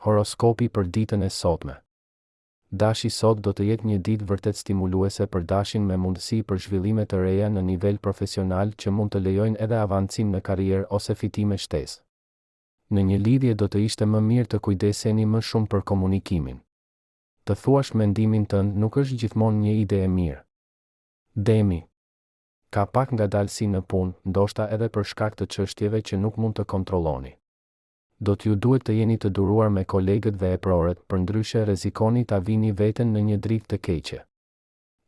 Horoskopi për ditën e sotme. Dashi sot do të jetë një ditë vërtet stimuluese për dashin me mundësi për zhvillime të reja në nivel profesional që mund të lejojnë edhe avancim në karrierë ose fitime shtesë. Në një lidhje do të ishte më mirë të kujdeseni më shumë për komunikimin. Të thuash mendimin tënd nuk është gjithmonë një ide e mirë. Demi. Ka pak ngadalësi në punë, ndoshta edhe për shkak të çështjeve që nuk mund të kontrolloni. Do t'ju duhet të jeni të duruar me kolegët dhe eprorët, përndryshe rrezikoni ta vini veten në një dritë të keqe.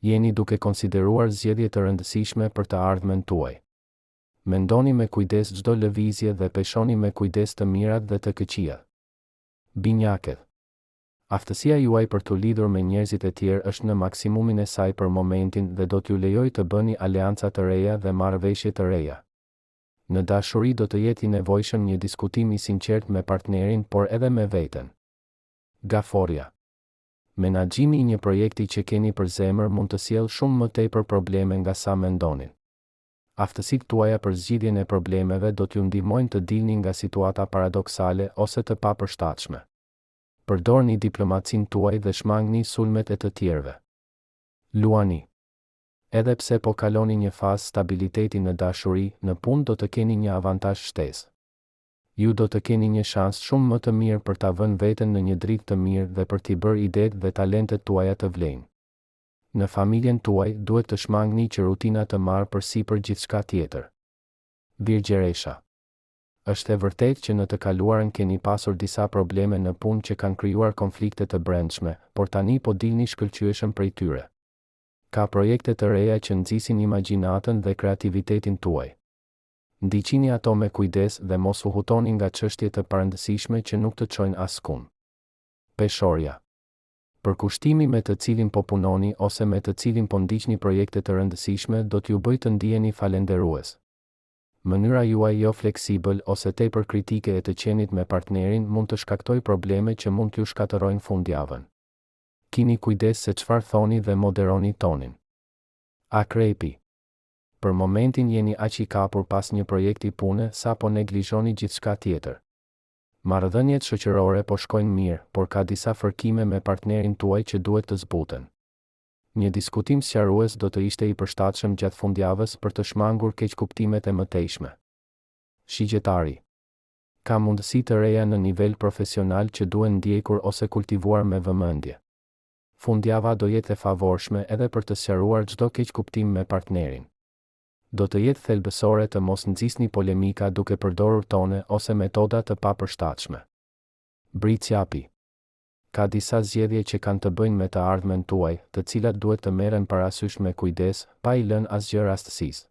Jeni duke konsideruar zgjedhje të rëndësishme për të ardhmen tuaj. Mendoni me kujdes çdo lëvizje dhe peshoni me kujdes të mirat dhe të këqijat. Binjakët. Aftësia juaj për t'u lidhur me njerëzit e tjerë është në maksimumin e saj për momentin dhe do t'ju lejojë të bëni aleanca të reja dhe marrëveshje të reja. Në dashuri do të jetë i nevojshëm një diskutim i sinqert me partnerin, por edhe me veten. Gaforja. Menaxhimi i një projekti që keni për zemër mund të sjellë shumë më tepër probleme nga sa mendonin. Aftësitë tuaja për zgjidhjen e problemeve do t'ju ndihmojnë të dilni nga situata paradoksale ose të papërshtatshme. Përdorni diplomacinë tuaj dhe shmangni sulmet e të tjerëve. Luani. Edhe pse po kaloni një fazë stabiliteti në dashuri, në punë do të keni një avantazh shtesë. Ju do të keni një shans shumë më të mirë për ta vënë veten në një dritë të mirë dhe për t'i bërë idetë dhe talentet tuaja të vlejnë. Në familjen tuaj duhet të shmangni që rutina të marrë përsipër gjithçka tjetër. Virgjeresha. Është e vërtetë që në të kaluarën keni pasur disa probleme në punë që kanë krijuar konflikte të brendshme, por tani po dilni shkëlqyeshëm prej tyre. Ka projekte të reja që nxisin imagjinatën dhe kreativitetin tuaj. Ndiqini ato me kujdes dhe mos u hutoni nga çështje të parëndësishme që nuk të çojnë askund. Peshorja. Përkushtimi me të cilin po punoni ose me të cilin po ndiqni projekte të rëndësishme do t'ju bëjë të ndiheni falenderues. Mënyra juaj jo fleksibël ose tepër kritike e të qenit me partnerin mund të shkaktojë probleme që mund t'ju shkatërrojnë fundjavën. Kini kujdes se çfarë thoni dhe moderoni tonin. Akrepi. Për momentin jeni aq i kapur pas një projekti pune sa po neglizhoni gjithçka tjetër. Marrëdhëniet shoqërore po shkojnë mirë, por ka disa fërkime me partnerin tuaj që duhet të zbuten. Një diskutim sqarues do të ishte i përshtatshëm gjatë fundjavës për të shmangur keqkuptimet e mëtejshme. Shigjetari. Ka mundësi të reja në nivel profesional që duhen ndjekur ose kultivuar me vëmendje. Fundjava do jetë e favorshme edhe për të sqaruar çdo keqkuptim me partnerin. Do të jetë thelbësore të mos nxisni polemika duke përdorur tone ose metoda të papërshtatshme. Bricjapi. Ka disa zgjedhje që kanë të bëjnë me të ardhmen tuaj, të cilat duhet të merren parasysh me kujdes, pa i lënë asgjë rastësisë.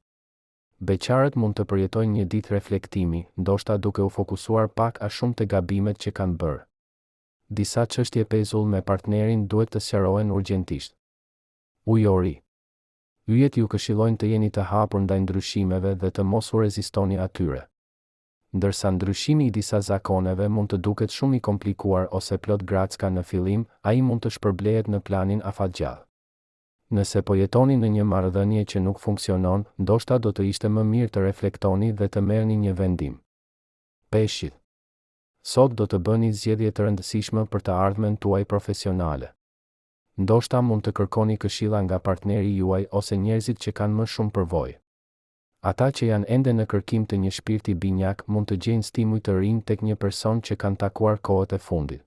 Beqarët mund të përjetojnë një ditë reflektimi, ndoshta duke u fokusuar pak a shumë te gabimet që kanë bërë. Disa çështje pezull me partnerin duhet të sqarohen urgjentisht. Ujori. Yjet ju këshillojnë të jeni të hapur ndaj ndryshimeve dhe të mos u rezistoni atyre. Ndërsa ndryshimi i disa zakoneve mund të duket shumë i komplikuar ose plot gracka në fillim, ai mund të shpërblehet në planin afatgjallë. Nëse po jetoni në një marrëdhënie që nuk funksionon, ndoshta do të ishte më mirë të reflektoni dhe të merrni një vendim. Peshqit. Sot do të bëni zgjedhje të rëndësishme për të ardhmen tuaj profesionale. Ndoshta mund të kërkoni këshilla nga partneri juaj ose njerëzit që kanë më shumë përvojë. Ata që janë ende në kërkim të një shpirti binjak mund të gjejnë stimuj të rinj tek një person që kanë takuar kohët e fundit.